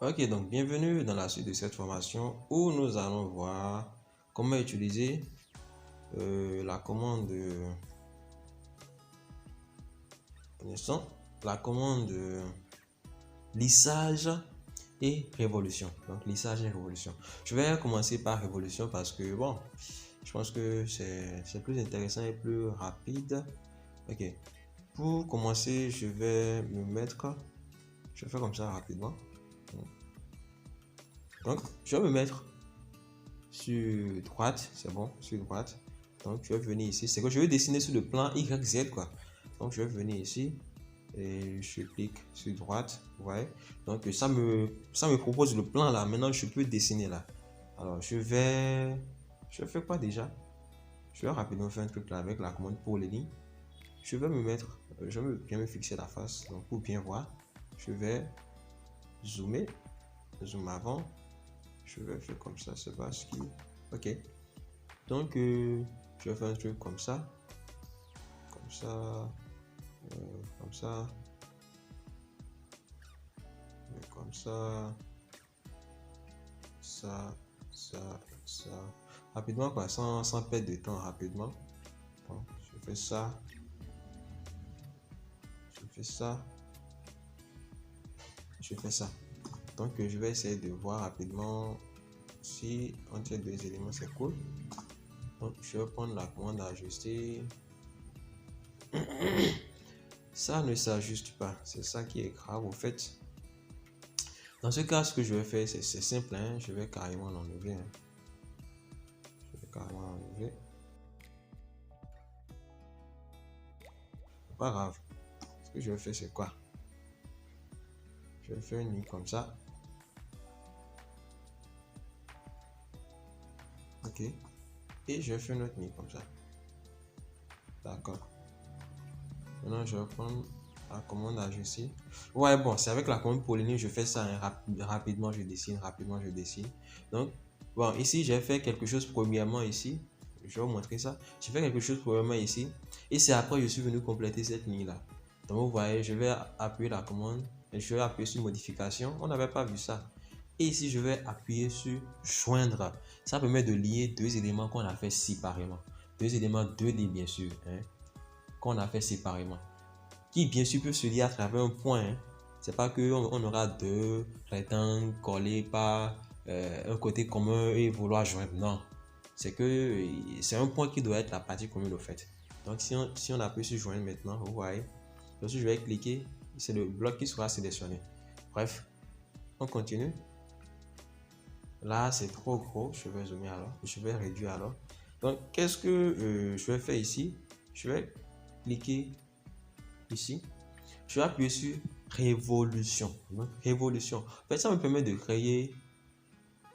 Ok, donc bienvenue dans la suite de cette formation où nous allons voir comment utiliser la commande la commande lissage et révolution. Donc lissage et révolution. Je vais commencer par révolution parce que bon, je pense que c'est plus intéressant et plus rapide. Ok, pour commencer, je vais faire comme ça rapidement. Donc, je vais me mettre sur droite, c'est bon, sur droite. Donc, je vais venir ici. C'est que je vais dessiner sur le plan YZ, quoi. Donc, je vais venir ici et je clique sur droite. Vous voyez? Donc, ça me propose le plan là. Maintenant, je peux dessiner là. Alors, je vais faire quoi déjà? Je vais rapidement faire un truc là avec la commande pour les lignes. Je vais me mettre, je vais bien me fixer la face. Donc, pour bien voir, je vais zoomer, zoom avant. Je vais faire comme ça, c'est pas ce qui. Ok. Donc, je vais faire un truc comme ça, comme ça, comme ça, comme ça, ça. Rapidement, quoi, sans perdre de temps, rapidement. Donc, je fais ça, je fais ça, je fais ça. Donc, je vais essayer de voir rapidement si on tient deux éléments, c'est cool. Donc, je vais prendre la commande ajuster. Ça ne s'ajuste pas, c'est ça qui est grave au fait. Dans ce cas, ce que je vais faire, c'est simple, hein? Je vais carrément l'enlever. Hein. Je vais carrément l'enlever. Pas grave. Ce que je vais faire, c'est quoi? Je vais faire une ligne comme ça. Ok. Et je vais faire une autre ligne comme ça. D'accord. Maintenant, je vais prendre la commande ajuster. Ouais, bon, c'est avec la commande pour les lignes, je fais ça hein, rapidement, je dessine, rapidement, je dessine. Donc, bon, ici, j'ai fait quelque chose premièrement ici. Je vais vous montrer ça. J'ai fait quelque chose premièrement ici. Et c'est après, je suis venu compléter cette ligne-là. Donc, vous voyez, je vais appuyer la commande et je vais appuyer sur modification. On n'avait pas vu ça. Et ici, je vais appuyer sur joindre. Ça permet de lier deux éléments qu'on a fait séparément. Deux éléments 2D, bien sûr, hein, qu'on a fait séparément. Qui, bien sûr, peut se lier à travers un point. Hein. C'est pas qu'on aura deux rectangles collés par un côté commun et vouloir joindre. Non. C'est que c'est un point qui doit être la partie commune au fait. Donc, si on appuie sur joindre maintenant, vous voyez. Ensuite, je vais cliquer. C'est le bloc qui sera sélectionné. Bref, on continue. Là, c'est trop gros. Je vais zoomer alors. Je vais réduire alors. Donc, qu'est-ce que je vais faire ici? Je vais cliquer ici. Je vais appuyer sur révolution. Donc, révolution. En fait, ça me permet de créer.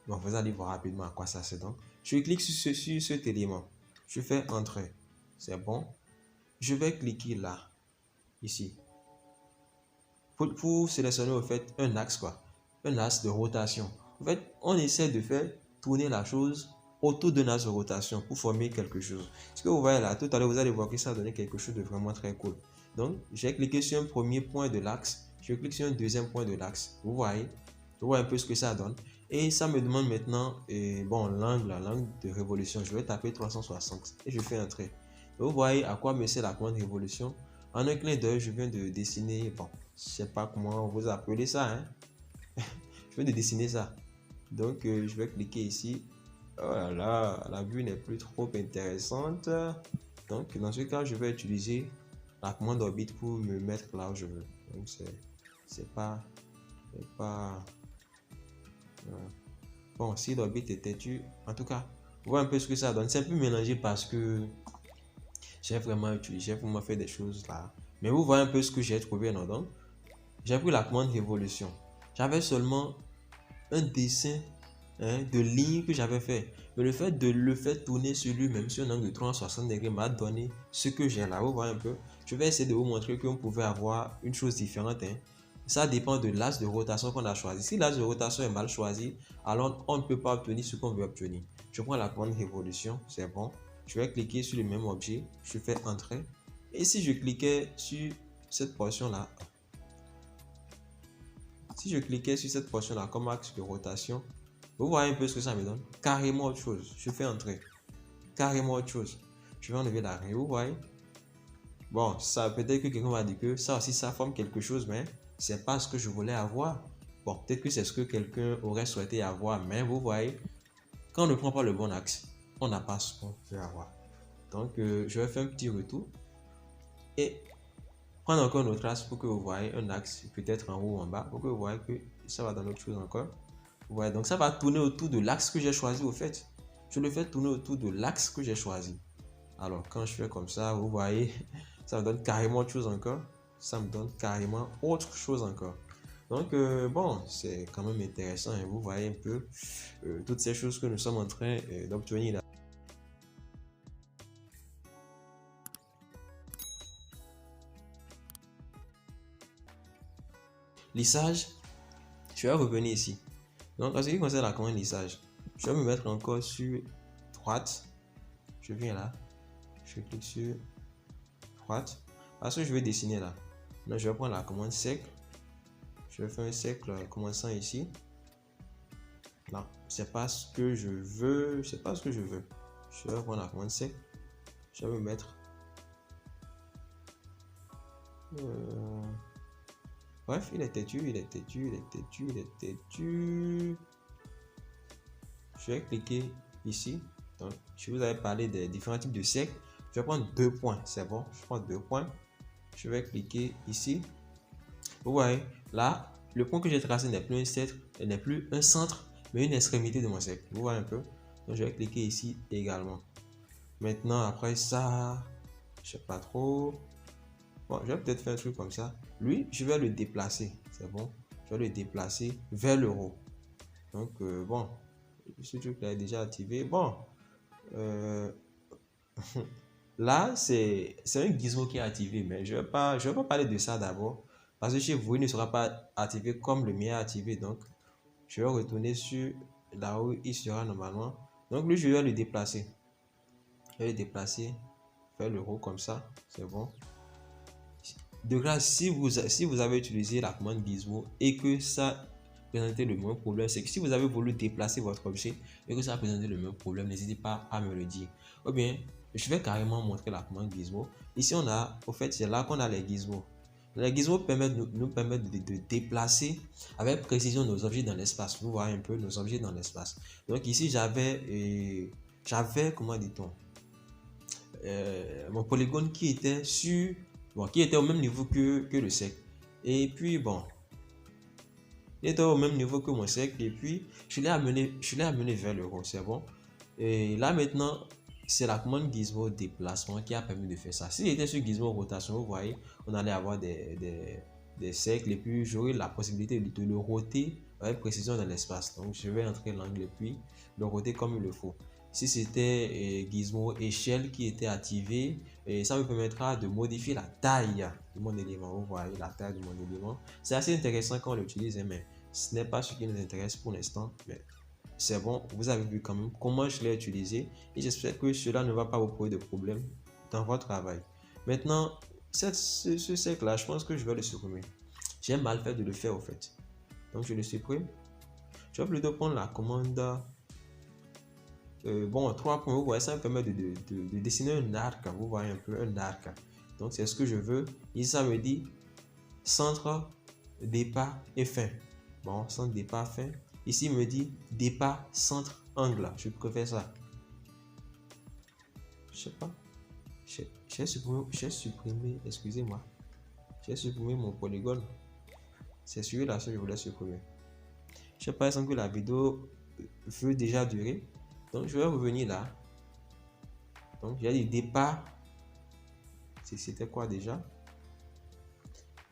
Bon, vous allez voir rapidement à quoi ça c'est donc. Je clique sur cet élément. Je fais entrer. C'est bon. Je vais cliquer là, ici. Pour sélectionner au fait un axe quoi. Un axe de rotation. En fait, on essaie de faire tourner la chose autour d'un axe de rotation pour former quelque chose. Ce que vous voyez là, tout à l'heure, vous allez voir que ça a donné quelque chose de vraiment très cool. Donc, j'ai cliqué sur un premier point de l'axe. Je clique sur un deuxième point de l'axe. Vous voyez un peu ce que ça donne. Et ça me demande maintenant, bon, l'angle de révolution. Je vais taper 360 et je fais entrer. Vous voyez à quoi me sert la commande révolution. En un clin d'œil, je viens de dessiner, bon, je sais pas comment vous appelez ça, hein. Je viens de dessiner ça. Donc, je vais cliquer ici. Oh là là, la vue n'est plus trop intéressante. Donc, dans ce cas, je vais utiliser la commande orbite pour me mettre là où je veux. Donc, c'est pas. Bon, si l'orbite est têtue, en tout cas, voir un peu ce que ça donne. C'est un peu mélangé parce que j'ai vraiment utilisé, j'ai vraiment fait des choses là. Mais vous voyez un peu ce que j'ai trouvé, non? Donc, j'ai pris la commande révolution. J'avais seulement un dessin de ligne que j'avais fait. Mais le fait de le faire tourner sur lui-même sur un angle de 360 degrés m'a donné ce que j'ai là. Vous voyez un peu. Je vais essayer de vous montrer qu'on pouvait avoir une chose différente. Hein. Ça dépend de l'axe de rotation qu'on a choisi. Si l'axe de rotation est mal choisi, alors on ne peut pas obtenir ce qu'on veut obtenir. Je prends la commande révolution, c'est bon. Je vais cliquer sur le même objet, je fais entrer. Et si je cliquais sur cette portion-là, si je cliquais sur cette portion-là comme axe de rotation, vous voyez un peu ce que ça me donne. Carrément autre chose. Je fais entrer. Carrément autre chose. Je vais enlever l'arrêt. Vous voyez? Bon, ça peut-être que quelqu'un va dire que ça aussi, ça forme quelque chose, mais c'est pas ce que je voulais avoir. Bon, peut-être que c'est ce que quelqu'un aurait souhaité avoir, mais vous voyez, quand on ne prend pas le bon axe, on n'a pas ce qu'on veut avoir. Donc, je vais faire un petit retour et prendre encore une autre axe pour que vous voyez un axe peut-être en haut ou en bas, pour que vous voyez que ça va dans l'autre chose encore. Vous voyez, donc ça va tourner autour de l'axe que j'ai choisi au fait. Je le fais tourner autour de l'axe que j'ai choisi. Alors, quand je fais comme ça, vous voyez, ça me donne carrément autre chose encore. Ça me donne carrément autre chose encore. Donc, bon, c'est quand même intéressant. Hein. Vous voyez un peu toutes ces choses que nous sommes en train d'obtenir là. Lissage, je vais revenir ici. Donc, en ce qui concerne la commande lissage, je vais me mettre encore sur droite. Je viens là. Je clique sur droite. Parce que je vais dessiner là. Donc, je vais prendre la commande cercle. Je vais faire un cercle commençant ici. Non, c'est pas ce que je veux. C'est pas ce que je veux. Je vais prendre la commande cercle. Je vais me mettre. Bref, il est têtu, il est têtu, il est têtu, il est têtu. Je vais cliquer ici. Donc, je vous avais parlé des différents types de cercles. Je vais prendre 2 points. C'est bon. Je prends 2 points. Je vais cliquer ici. Vous voyez, là, le point que j'ai tracé n'est plus un cercle, n'est plus un centre, mais une extrémité de mon cercle. Vous voyez un peu. Donc, je vais cliquer ici également. Maintenant, après ça, je sais pas trop. Bon, je vais peut-être faire un truc comme ça. Lui, je vais le déplacer. C'est bon. Je vais le déplacer vers le haut. Donc, bon, ce truc-là est déjà activé. Bon, là, c'est un gizmo qui est activé, mais je vais pas parler de ça d'abord. Parce que chez vous, il ne sera pas activé comme le mien est activé. Donc, je vais retourner sur là où il sera normalement. Donc, lui, je vais le déplacer. Je vais le déplacer vers le haut comme ça. C'est bon. De grâce, si vous avez utilisé la commande gizmo et que ça présentait le même problème, c'est que si vous avez voulu déplacer votre objet et que ça a présenté le même problème, n'hésitez pas à me le dire. Ou bien, je vais carrément montrer la commande gizmo. Ici, on a, au fait, c'est là qu'on a les gizmos. Les gizmos nous permettent de déplacer avec précision nos objets dans l'espace. Vous voyez un peu nos objets dans l'espace. Donc ici, j'avais, comment dit-on, mon polygone qui était sur, bon, qui était au même niveau que le cercle. Et puis, bon, il était au même niveau que mon cercle. Et puis, je l'ai amené vers le haut. C'est bon. Et là, maintenant, c'est la commande gizmo déplacement qui a permis de faire ça. S'il était sur gizmo rotation, vous voyez, on allait avoir des cercles. Et puis, j'aurai la possibilité de le roter avec précision dans l'espace. Donc, je vais entrer l'angle et puis le roter comme il le faut. Si c'était gizmo échelle qui était activé, ça me permettra de modifier la taille de mon élément. Vous voyez la taille de mon élément. C'est assez intéressant quand on l'utilise, mais ce n'est pas ce qui nous intéresse pour l'instant. Mais c'est bon, vous avez vu quand même comment je l'ai utilisé et j'espère que cela ne va pas vous poser de problème dans votre travail. Maintenant, ce cercle là, je pense que je vais le supprimer. J'ai mal fait de le faire au fait. Donc je le supprime. Je vais plutôt prendre la commande. Bon, 3 points, vous voyez, ça me permet de dessiner un arc. Vous voyez un peu un arc. Donc, c'est ce que je veux. Ici, ça me dit centre, départ et fin. Bon, centre, départ, fin. Ici, il me dit départ, centre, angle. Je préfère ça. Je sais pas. J'ai supprimé, excusez-moi. J'ai supprimé mon polygone. C'est celui-là que je voulais supprimer. Je sais pas, il semble que la vidéo veut déjà durer. Donc, je vais revenir là. Donc, j'ai dit départ. C'était quoi déjà?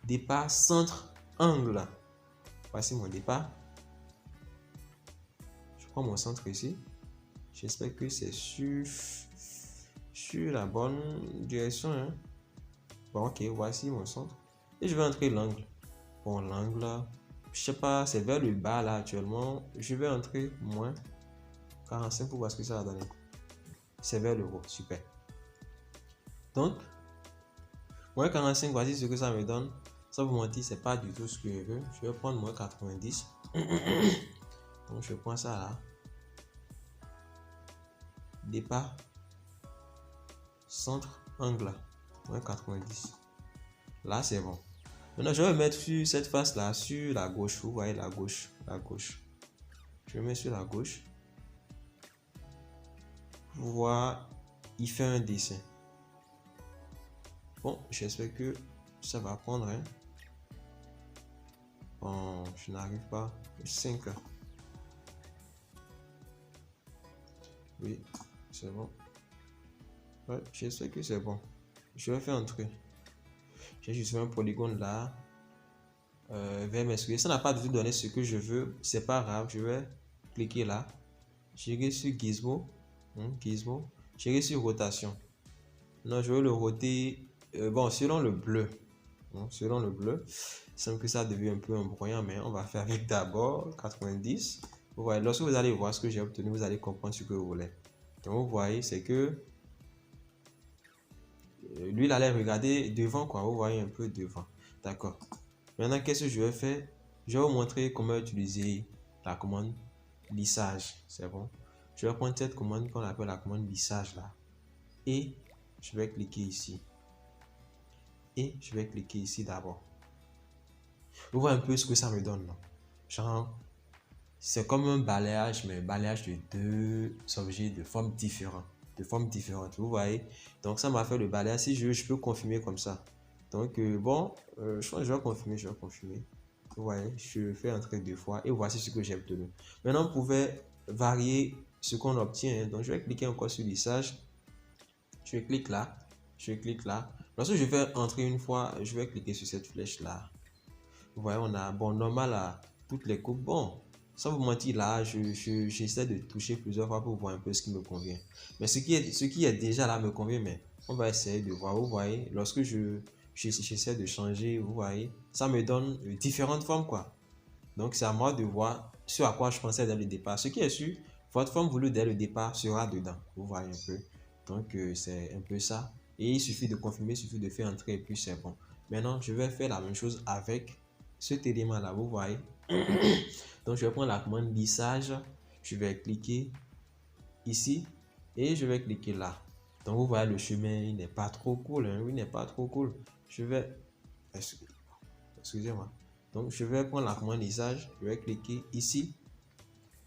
Départ, centre, angle. Voici mon départ. Je prends mon centre ici. J'espère que c'est sur la bonne direction. Hein. Bon, ok, voici mon centre. Et je vais entrer l'angle. Bon, l'angle, je sais pas, c'est vers le bas là actuellement. Je vais entrer moins 45 pour voir ce que ça va donner. C'est vers le haut, super. Donc, moins 45, voici ce que ça me donne. Sans vous mentir, c'est pas du tout ce que je veux. Je vais prendre moins 90. Donc je prends ça là. Départ, centre, angle, moins 90. Là, c'est bon. Maintenant, je vais mettre sur cette face là, sur la gauche. Vous voyez la gauche, la gauche. Je mets sur la gauche. Vous voyez, il fait un dessin. Bon, j'espère que ça va prendre. Hein. Bon, je n'arrive pas. 5. Oui, c'est bon. Ouais, j'espère que c'est bon. Je vais faire un truc. J'ai juste un polygone là. Vers mes souliers. Ça n'a pas du tout donné ce que je veux. C'est pas grave. Je vais cliquer là. J'irai sur Gizmo. Gizmo. J'irai sur rotation. Non, je vais le roter. Bon, selon le bleu. Selon le bleu. Sans que ça devient un peu embrouillant, mais on va faire avec d'abord 90. Vous voyez, lorsque vous allez voir ce que j'ai obtenu, vous allez comprendre ce que vous voulez. Donc, vous voyez, c'est que lui, il allait regarder devant, quoi. Vous voyez un peu devant. D'accord. Maintenant, qu'est-ce que je vais faire? Je vais vous montrer comment utiliser la commande lissage. C'est bon. Je vais prendre cette commande qu'on appelle la commande lissage là. Et je vais cliquer ici. Et je vais cliquer ici d'abord. Vous voyez un peu ce que ça me donne. Non? Genre, c'est comme un balayage, mais un balayage de deux objets de formes différentes. Vous voyez? Donc, ça m'a fait le balayage. Si je veux, je peux confirmer comme ça. Donc, bon, je pense que je vais confirmer. Vous voyez, je fais entrer 2 fois et voici ce que j'ai obtenu. Maintenant, on pouvait varier ce qu'on obtient. Hein. Donc, je vais cliquer encore sur lissage. Je clique là. Lorsque je vais entrer une fois, je vais cliquer sur cette flèche là. Vous voyez, on a, bon, normal à toutes les coupes. Bon, sans vous mentir, là, j'essaie de toucher plusieurs fois pour voir un peu ce qui me convient. Mais ce qui est déjà là me convient, mais on va essayer de voir. Vous voyez, lorsque j'essaie de changer, vous voyez, ça me donne différentes formes, quoi. Donc, c'est à moi de voir ce à quoi je pensais dès le départ. Ce qui est sûr, votre forme voulue dès le départ sera dedans. Vous voyez un peu. Donc, c'est un peu ça. Et il suffit de confirmer, il suffit de faire entrer et puis c'est bon. Maintenant, je vais faire la même chose avec cet élément-là. Vous voyez. Donc, je vais prendre la commande lissage. Je vais cliquer ici et je vais cliquer là. Donc, vous voyez, le chemin, il n'est pas trop cool. Hein? Il n'est pas trop cool. Je vais... Excusez-moi. Donc, je vais prendre la commande lissage. Je vais cliquer ici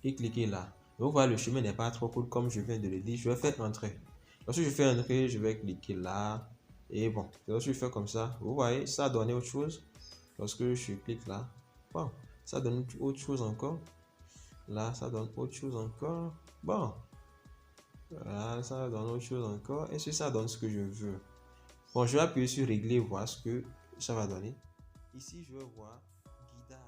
et cliquer là. Vous voyez, le chemin n'est pas trop cool comme je viens de le dire. Je vais faire entrer. Lorsque je fais entrer, je vais cliquer là. Et bon, lorsque je fais comme ça, vous voyez, ça a donné autre chose. Lorsque je clique là, bon, ça donne autre chose encore. Là, ça donne autre chose encore. Bon, là, ça donne autre chose encore. Et ça donne ce que je veux. Bon, je vais appuyer sur régler, voir ce que ça va donner. Ici, je vais voir guidage.